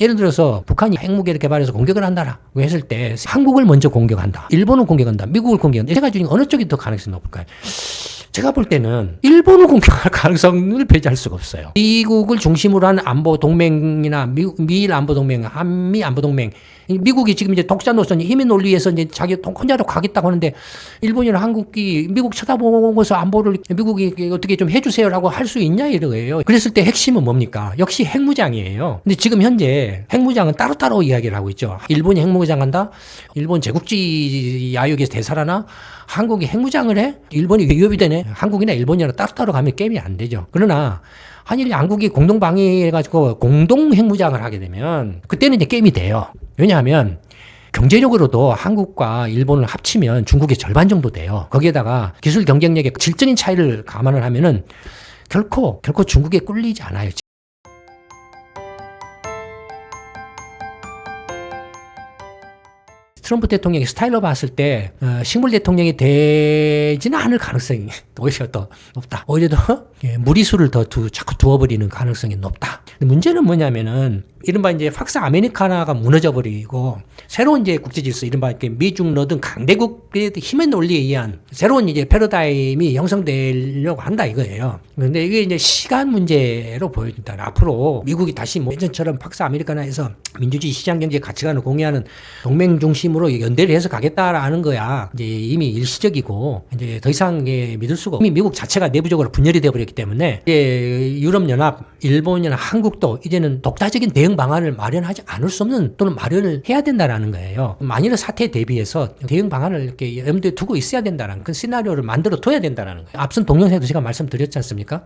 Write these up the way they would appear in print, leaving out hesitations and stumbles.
예를 들어서 북한이 핵무기를 개발해서 공격을 한다라고 했을 때 한국을 먼저 공격한다, 일본을 공격한다, 미국을 공격한다. 제가 중에 어느 쪽이 더 가능성이 높을까요? 제가 볼 때는 일본을 공격할 가능성을 배제할 수가 없어요. 미국을 중심으로 한 안보 동맹이나 미일 안보 동맹, 한미 안보 동맹, 미국이 지금 이제 독자 노선 힘의 논리에서 이제 자기 혼자로 가겠다고 하는데 일본이나 한국이 미국 쳐다보고서 안보를 미국이 어떻게 좀 해주세요라고 할 수 있냐 이거예요. 그랬을 때 핵심은 뭡니까? 역시 핵무장이에요. 근데 지금 현재 핵무장은 따로따로 이야기를 하고 있죠. 일본이 핵무장 한다? 일본 제국주의 야욕에서 대살하나? 한국이 핵무장을 해? 일본이 위협이 되네? 한국이나 일본이나 따로따로 가면 게임이 안 되죠. 그러나 한일 양국이 공동 방위해가지고 공동 핵무장을 하게 되면 그때는 이제 게임이 돼요. 왜냐하면 경제력으로도 한국과 일본을 합치면 중국의 절반 정도 돼요. 거기에다가 기술 경쟁력의 질적인 차이를 감안을 하면은 결코 중국에 꿀리지 않아요. 트럼프 대통령이 스타일로 봤을 때 식물 대통령이 되지는 않을 가능성이 오히려 더 높다. 오히려 더 무리수를 더 자꾸 두어버리는 가능성이 높다. 근데 문제는 뭐냐면은 이른바 이제 팍스 아메리카나가 무너져버리고 새로운 이제 국제 질서, 이른바 미중 러 등 강대국의 힘의 논리에 의한 새로운 이제 패러다임이 형성되려고 한다 이거예요. 그런데 이게 이제 시간 문제로 보여진다. 앞으로 미국이 다시 뭐 예전처럼 팍스 아메리카나에서 민주주의 시장경제 가치관을 공유하는 동맹 중심으로 연대를 해서 가겠다라는 거야. 이제 이미 일시적이고 이제 더 이상 믿을 수가 없고 이미 미국 자체가 내부적으로 분열이 되어버렸기 때문에 이제 유럽연합, 일본이나 한국도 이제는 독자적인 대응 방안을 마련하지 않을 수 없는 또는 마련을 해야 된다라는 거예요. 만일의 사태에 대비해서 대응 방안을 이렇게 염두에 두고 있어야 된다는 그 시나리오를 만들어 둬야 된다는 거예요. 앞선 동영상에도 제가 말씀드렸지 않습니까?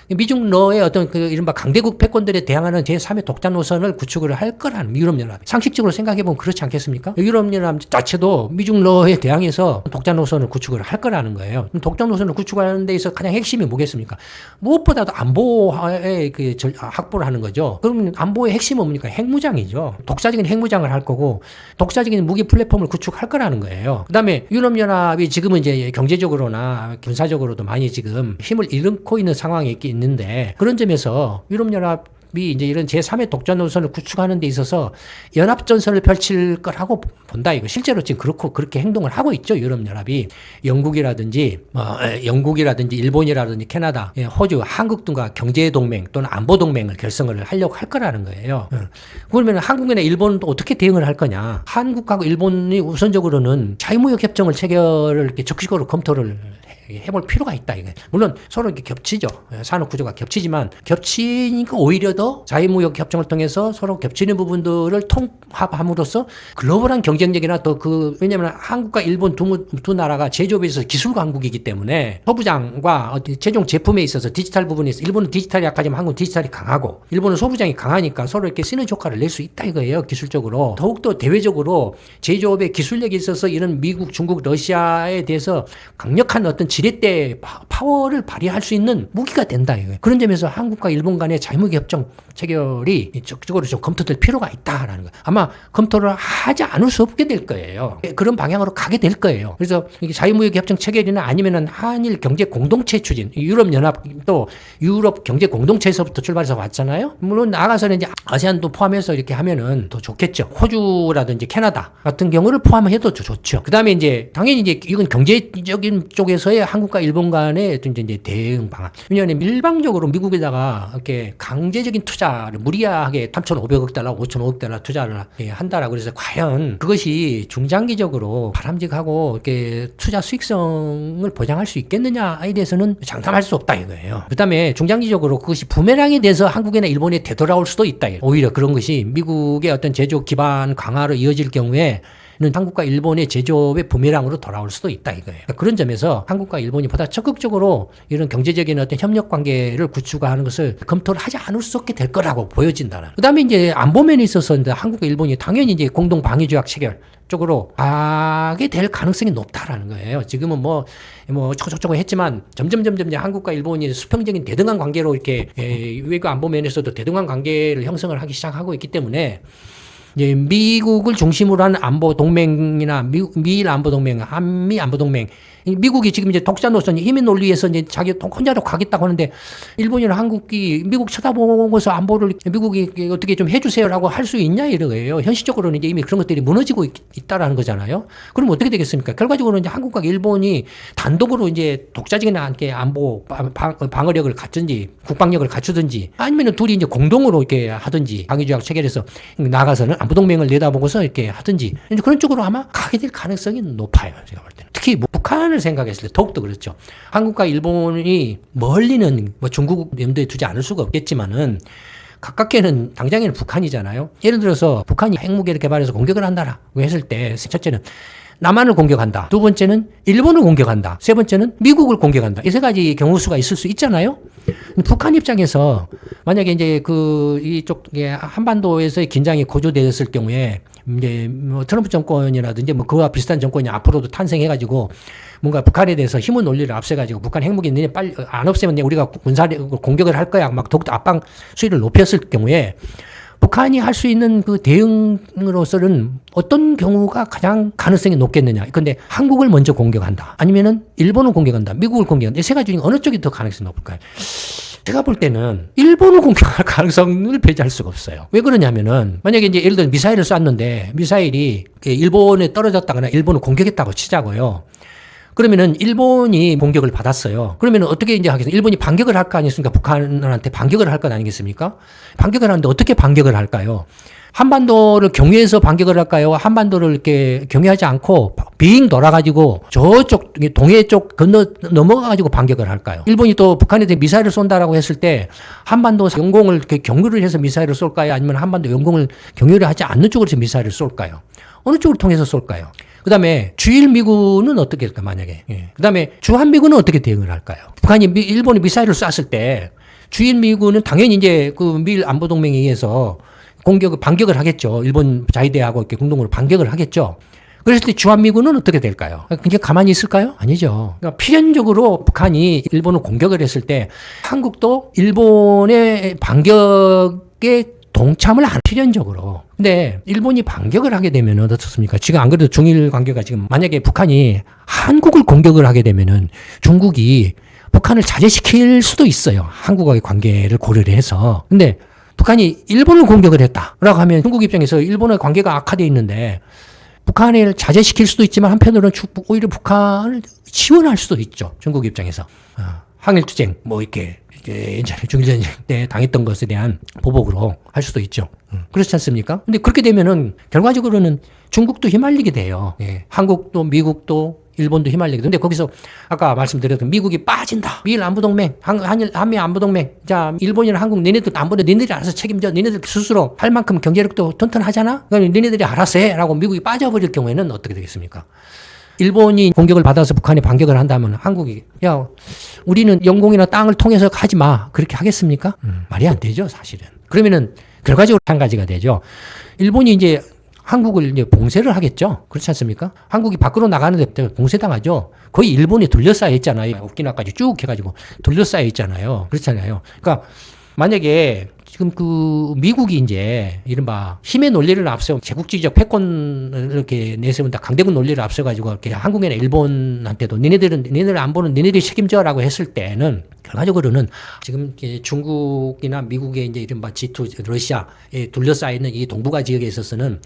미중 러의 어떤 그 이른바 강대국 패권들에 대항하는 제3의 독자 노선을 구축을 할 거라는 유럽연합. 상식적으로 생각해보면 그렇지 않겠습니까? 유럽연합 자체도 미중 러에 대항해서 독자 노선을 구축을 할 거라는 거예요. 독자 노선을 구축하는 데 있어서 가장 핵심이 뭐겠습니까? 무엇보다도 안보에 확보를 하는 거죠. 그러면 안보의 핵심은 뭡니까? 핵무장이죠. 독자적인 핵무장을 할 거고 독자적인 무기 플랫폼을 구축할 거라는 거예요. 그 다음에 유럽연합이 지금은 이제 경제적으로나 군사적으로도 많이 지금 힘을 잃고 있는 상황에 있는데 그런 점에서 유럽연합 이 이제 이런 제3의 독자 노선을 구축하는 데 있어서 연합전선을 펼칠 거라고 본다. 이거 실제로 지금 그렇게 행동을 하고 있죠. 유럽연합이 영국이라든지 일본이라든지 캐나다, 호주, 한국 등과 경제동맹 또는 안보동맹을 결성을 하려고 할 거라는 거예요. 그러면 한국이나 일본은 또 어떻게 대응을 할 거냐? 한국하고 일본이 우선적으로는 자유무역 협정을 체결을 이렇게 적극적으로 검토를 해볼 필요가 있다. 이게 물론 서로 이렇게 겹치죠. 산업 구조가 겹치지만 겹치니까 오히려 더 자유무역 협정을 통해서 서로 겹치는 부분들을 통합함으로써 글로벌한 경쟁력이나 더 왜냐하면 한국과 일본 두 나라가 제조업에 있어서 기술 강국이기 때문에 소부장과 최종 제품에 있어서 디지털 부분에 있어서 일본은 디지털이 약하지만 한국은 디지털이 강하고 일본은 소부장이 강하니까 서로 이렇게 시너지 효과를 낼 수 있다 이거예요. 기술적으로 더욱더 대외적으로 제조업의 기술력에 있어서 이런 미국, 중국, 러시아에 대해서 강력한 어떤 지렛대 파워를 발휘할 수 있는 무기가 된다 이거예요. 그런 점에서 한국과 일본 간의 자유무역 협정 체결이 적극적으로 좀 검토될 필요가 있다라는 거예요. 아마 검토를 하지 않을 수 없게 될 거예요. 그런 방향으로 가게 될 거예요. 그래서 이게 자유무역 협정 체결이나 아니면은 한일 경제 공동체 추진, 유럽연합도 유럽 경제 공동체에서부터 출발해서 왔잖아요. 물론 나아가서는 이제 아세안도 포함해서 이렇게 하면은 더 좋겠죠. 호주라든지 캐나다 같은 경우를 포함해도 좋죠. 그 다음에 이제 당연히 이제 이건 경제적인 쪽에서의 한국과 일본 간의 어떤 이제 대응 방안. 왜냐하면 일방적으로 미국에다가 이렇게 강제적인 투자를 무리하게 3,500억 달러, 5,500억 달러 투자를 한다라고 그래서 과연 그것이 중장기적으로 바람직하고 이렇게 투자 수익성을 보장할 수 있겠느냐에 대해서는 장담할 수 없다 이거예요. 그다음에 중장기적으로 그것이 부메랑이 돼서 한국이나 일본에 되돌아올 수도 있다. 오히려 그런 것이 미국의 어떤 제조업 기반 강화로 이어질 경우에 한국과 일본의 제조업의 부메랑으로 돌아올 수도 있다 이거예요. 그런 점에서 한국과 일본이 보다 적극적으로 이런 경제적인 어떤 협력 관계를 구축하는 것을 검토를 하지 않을 수 없게 될 거라고 보여진다는. 그다음에 이제 안보면에 있어서 한국과 일본이 당연히 이제 공동 방위 조약 체결 쪽으로 가게 될 가능성이 높다라는 거예요. 지금은 뭐 초초초고 했지만 점점 한국과 일본이 수평적인 대등한 관계로 이렇게 외교 안보 면에서도 대등한 관계를 형성을 하기 시작하고 있기 때문에 이제 미국을 중심으로 한 안보 동맹이나 미일 안보 동맹, 한미 안보 동맹 미국이 지금 이제 독자로서 힘의 논리에서 이제 자기 혼자로 가겠다고 하는데 일본이나 한국이 미국 쳐다보고서 안보를 미국이 어떻게 좀 해주세요라고 할 수 있냐 이러거예요. 현실적으로는 이제 이미 그런 것들이 무너지고 있다라는 거잖아요. 그럼 어떻게 되겠습니까? 결과적으로는 이제 한국과 일본이 단독으로 이제 독자적인 안보 방어력을 갖든지 국방력을 갖추든지 아니면은 둘이 이제 공동으로 이렇게 하든지 방위조약 체결해서 나가서는 안보동맹을 내다보고서 이렇게 하든지 이제 그런 쪽으로 아마 가게 될 가능성이 높아요. 제가 볼 때는. 특히 북한을 생각했을 때 더욱더 그렇죠. 한국과 일본이 멀리는 뭐 중국 염두에 두지 않을 수가 없겠지만은 가깝게는 당장에는 북한이잖아요. 예를 들어서 북한이 핵무기를 개발해서 공격을 한다라고 했을 때 첫째는 남한을 공격한다. 두 번째는 일본을 공격한다. 세 번째는 미국을 공격한다. 이 세 가지 경우 수가 있을 수 있잖아요. 북한 입장에서 만약에 이제 이쪽 한반도에서의 긴장이 고조되었을 경우에 이제 뭐 트럼프 정권이라든지 뭐 그와 비슷한 정권이 앞으로도 탄생해가지고 뭔가 북한에 대해서 힘의 논리를 앞세가지고 북한 핵무기 너네 빨리 안 없애면 우리가 군사력을 공격을 할 거야. 막 더욱더 압박 수위를 높였을 경우에 북한이 할 수 있는 그 대응으로서는 어떤 경우가 가장 가능성이 높겠느냐. 근데 한국을 먼저 공격한다. 아니면은 일본을 공격한다. 미국을 공격한다. 이 세 가지 중에 어느 쪽이 더 가능성이 높을까요? 제가 볼 때는 일본을 공격할 가능성을 배제할 수가 없어요. 왜 그러냐면은 만약에 이제 예를 들어 미사일을 쐈는데 미사일이 일본에 떨어졌다거나 일본을 공격했다고 치자고요. 그러면은 일본이 공격을 받았어요. 그러면은 어떻게 이제 하겠습니까? 일본이 반격을 할 거 아니겠습니까? 북한한테 반격을 할 것 아니겠습니까? 반격을 하는데 어떻게 반격을 할까요? 한반도를 경유해서 반격을 할까요? 한반도를 이렇게 경유하지 않고 빙 돌아가지고 저쪽 동해 쪽 넘어가가지고 반격을 할까요? 일본이 또 북한에 대해 미사일을 쏜다라고 했을 때 한반도 영공을 이렇게 경유를 해서 미사일을 쏠까요? 아니면 한반도 영공을 경유를 하지 않는 쪽으로 해서 미사일을 쏠까요? 어느 쪽을 통해서 쏠까요? 그 다음에 주일 미군은 어떻게 할까, 만약에. 그 다음에 주한 미군은 어떻게 대응을 할까요? 북한이 일본이 미사일을 쐈을 때 주일 미군은 당연히 이제 그 미일 안보동맹에 의해서 반격을 하겠죠. 일본 자위대하고 이렇게 공동으로 반격을 하겠죠. 그랬을 때 주한미군은 어떻게 될까요? 그냥 가만히 있을까요? 아니죠. 그러니까 필연적으로 북한이 일본을 공격을 했을 때 한국도 일본의 반격에 동참을 안 필연적으로. 근데 일본이 반격을 하게 되면 어떻습니까? 지금 안 그래도 중일 관계가 지금 만약에 북한이 한국을 공격을 하게 되면은 중국이 북한을 자제시킬 수도 있어요. 한국과의 관계를 고려를 해서. 근데 북한이 일본을 공격을 했다라고 하면 중국 입장에서 일본의 관계가 악화되어 있는데 북한을 자제시킬 수도 있지만 한편으로는 오히려 북한을 지원할 수도 있죠. 중국 입장에서. 항일투쟁 뭐 이렇게 예전에 중일전쟁 때 당했던 것에 대한 보복으로 할 수도 있죠. 그렇지 않습니까? 근데 그렇게 되면은 결과적으로는 중국도 휘말리게 돼요. 예. 한국도 미국도 일본도 휘말리게. 근데 거기서 아까 말씀드렸던 미국이 빠진다. 미일 안보동맹, 한미 안보동맹. 자, 일본이나 한국 너네들 안보는 너네들이 알아서 책임져. 너네들 스스로 할 만큼 경제력도 튼튼하잖아. 그러니까 너네들이 알아서 해라고 미국이 빠져버릴 경우에는 어떻게 되겠습니까? 일본이 공격을 받아서 북한이 반격을 한다면 한국이 야 우리는 영공이나 땅을 통해서 가지 마 그렇게 하겠습니까? 말이 안 되죠 사실은. 그러면은 결과적으로 한 가지가 되죠. 일본이 이제 한국을 이제 봉쇄를 하겠죠. 그렇지 않습니까? 한국이 밖으로 나가는데 봉쇄당하죠. 거의 일본이 둘러싸여 있잖아요. 오키나와까지 쭉 해가지고 둘러싸여 있잖아요. 그렇잖아요. 그러니까 만약에 지금 그 미국이 이제 이른바 힘의 논리를 앞세워 제국주의적 패권을 이렇게 내세운다. 강대국 논리를 앞세워가지고 이렇게 한국이나 일본한테도 니네들 안보는 니네들이 책임져라고 했을 때는 결과적으로는 지금 중국이나 미국의 이제 이른바 G2 러시아에 둘러싸여 있는 이 동북아 지역에 있어서는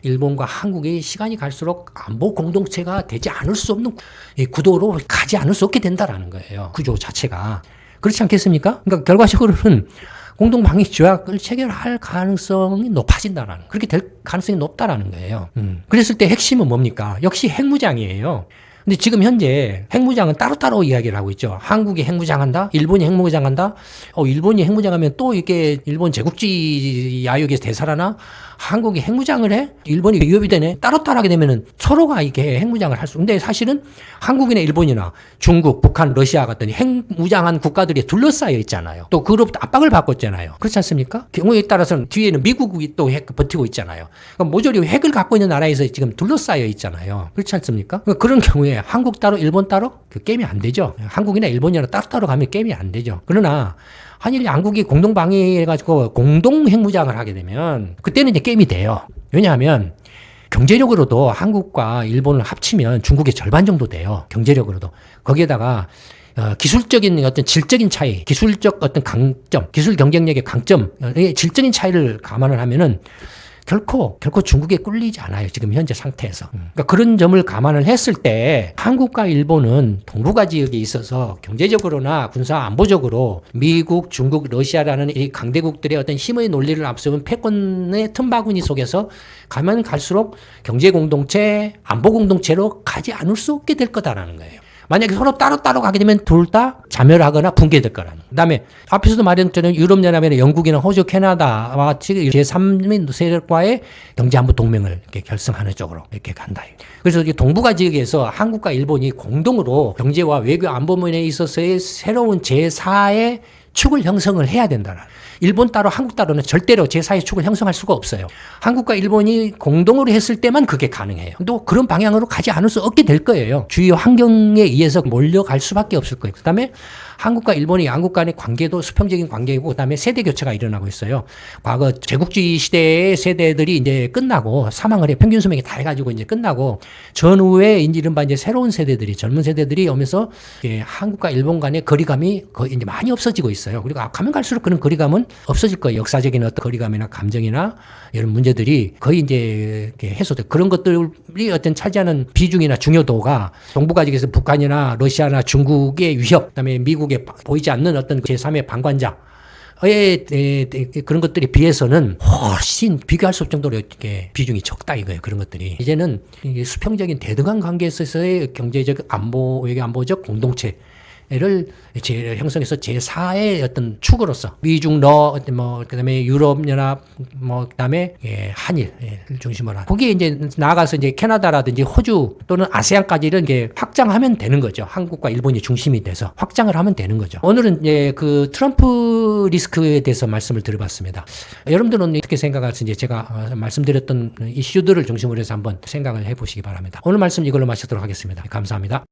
일본과 한국의 시간이 갈수록 안보 공동체가 되지 않을 수 없는 구도로 가지 않을 수 없게 된다라는 거예요. 구조 자체가. 그렇지 않겠습니까? 그러니까 결과적으로는 공동방위 조약을 체결할 가능성이 높아진다라는, 그렇게 될 가능성이 높다라는 거예요. 그랬을 때 핵심은 뭡니까? 역시 핵무장이에요. 근데 지금 현재 핵무장은 따로따로 이야기를 하고 있죠. 한국이 핵무장한다? 일본이 핵무장한다? 일본이 핵무장하면 또 이게 일본 제국주의 야욕에서 대살하나? 한국이 핵무장을 해? 일본이 위협이 되네? 따로따로 하게 되면은 서로가 이게 핵무장을 할 수. 근데 사실은 한국이나 일본이나 중국, 북한, 러시아 같은 핵무장한 국가들이 둘러싸여 있잖아요. 또 그로부터 압박을 받고 있잖아요. 그렇지 않습니까? 경우에 따라서는 뒤에는 미국이 또 핵 버티고 있잖아요. 그러니까 모조리 핵을 갖고 있는 나라에서 지금 둘러싸여 있잖아요. 그렇지 않습니까? 그러니까 그런 경우에 한국 따로, 일본 따로? 그 게임이 안 되죠. 한국이나 일본이나 따로따로 가면 게임이 안 되죠. 그러나 한일 양국이 공동방위해가지고 공동 핵무장을 하게 되면 그때는 이제 게임이 돼요. 왜냐하면 경제력으로도 한국과 일본을 합치면 중국의 절반 정도 돼요. 경제력으로도. 거기에다가 기술적인 어떤 질적인 차이, 기술적 어떤 강점, 기술 경쟁력의 강점, 질적인 차이를 감안을 하면은 결코 중국에 꿀리지 않아요. 지금 현재 상태에서. 그러니까 그런 점을 감안을 했을 때 한국과 일본은 동북아 지역에 있어서 경제적으로나 군사 안보적으로 미국, 중국, 러시아라는 이 강대국들의 어떤 힘의 논리를 앞세운 패권의 틈바구니 속에서 가면 갈수록 경제 공동체, 안보 공동체로 가지 않을 수 없게 될 거다라는 거예요. 만약에 서로 따로따로 가게 되면 둘 다 자멸하거나 붕괴될 거라는. 그 다음에 앞에서도 말했던 유럽연합이나 영국이나 호주, 캐나다와 같이 제3민 세력과의 경제안보 동맹을 이렇게 결성하는 쪽으로 이렇게 간다. 그래서 동북아 지역에서 한국과 일본이 공동으로 경제와 외교 안보면에 있어서의 새로운 제4의 축을 형성을 해야 된다는. 일본 따로 한국 따로는 절대로 제4의 축을 형성할 수가 없어요. 한국과 일본이 공동으로 했을 때만 그게 가능해요. 또 그런 방향으로 가지 않을 수 없게 될 거예요. 주요 환경에 의해서 몰려갈 수밖에 없을 거예요. 그다음에 한국과 일본이 양국 간의 관계도 수평적인 관계이고 그다음에 세대 교체가 일어나고 있어요. 과거 제국주의 시대의 세대들이 이제 끝나고 사망을 해 평균 수명이 다 해가지고 이제 끝나고 전후에 이른바 이제 새로운 세대들이 젊은 세대들이 오면서 한국과 일본 간의 거리감이 거의 이제 많이 없어지고 있어요. 그리고 가면 갈수록 그런 거리감은 없어질 거예요. 역사적인 어떤 거리감이나 감정이나 이런 문제들이 거의 이제 해소돼. 그런 것들이 어떤 차지하는 비중이나 중요도가 동북아 지역에서 북한이나 러시아나 중국의 위협, 그다음에 미국의 보이지 않는 어떤 제3의 방관자 그런 것들에 비해서는 훨씬 비교할 수 없을 정도로 이렇게 비중이 적다 이거예요. 그런 것들이 이제는 수평적인 대등한 관계에 있어서의 경제적 안보, 외교 안보적 공동체 를 형성해서 제4의 어떤 축으로서 미중 그다음에 유럽연합 그다음에 한일 중심으로 거기에 이제 나아가서 이제 캐나다라든지 호주 또는 아세안까지는 이제 확장하면 되는 거죠. 한국과 일본이 중심이 돼서 확장을 하면 되는 거죠. 오늘은 이제 그 트럼프 리스크에 대해서 말씀을 드려봤습니다. 여러분들은 어떻게 생각하세요? 이제 제가 말씀드렸던 이슈들을 중심으로 해서 한번 생각을 해보시기 바랍니다. 오늘 말씀 이걸로 마치도록 하겠습니다. 감사합니다.